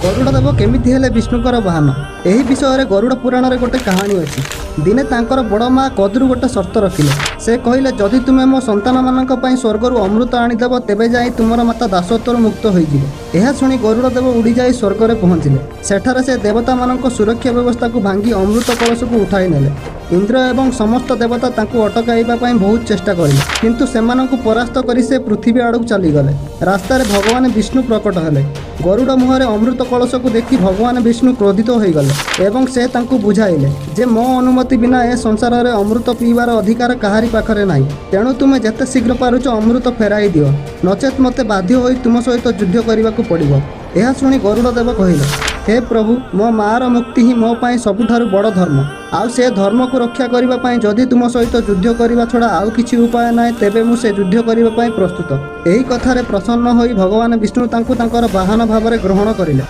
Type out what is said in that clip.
गरुड़देव केमिति हेले विष्णुकर वाहन यही विषय गरुड़ पुराण रे गोटे कहानी अच्छी। दिने तांकर बड़ माँ कदरू गोटे शर्त रखिले। से कहले जदि तुमे मो संतान मानक पई स्वर्गरु अमृत आनीदेव तेबे जाई तुमर माता दासत्वर मुक्त होइजिवे। यह शुणी गरुड़देव उड़ी जाई स्वर्ग रे पहुँचिले। सेठारे से देवता मानक सुरक्षा व्यवस्था को भांगी अमृत कलश को उठाई नेले। इंद्र एवं समस्त देवता तांको अटकाइबा पई बहुत चेष्टा करिले, किंतु सेमानंकु परास्त करी से पृथ्वी आड़क चलीगले। रास्तार भगवान विष्णु प्रकट हेले। गरुड़ मुहरे अमृत कलश को देखि भगवान विष्णु क्रोधित होइगले एवं से तांको बुझाइले जे मो अनुमति बिना ए संसार रे अमृत पीबार अधिकार काहारी पाखरे नाही। तेणु तुमे जेते शीघ्र पारुच अमृत फेराई दियो, नचेत मते बाध्य होई तुम सहित युद्ध करबाकू पड़िबो। यह शुणी गरुड़देव कहिले, हे प्रभु, मो मार मुक्ति ही मो पाई सबुठारु बड़ धर्म। आउ से धर्म को रक्षा करबा पाई जदि तुम सहित युद्ध करबा छड़ा आउ किछि उपाय नाही, तेबे मु से युद्ध करबा पाई प्रस्तुत। एही कथारे प्रसन्न होई भगवान विष्णु तांको तांकर वाहन भावरे ग्रहण करिले।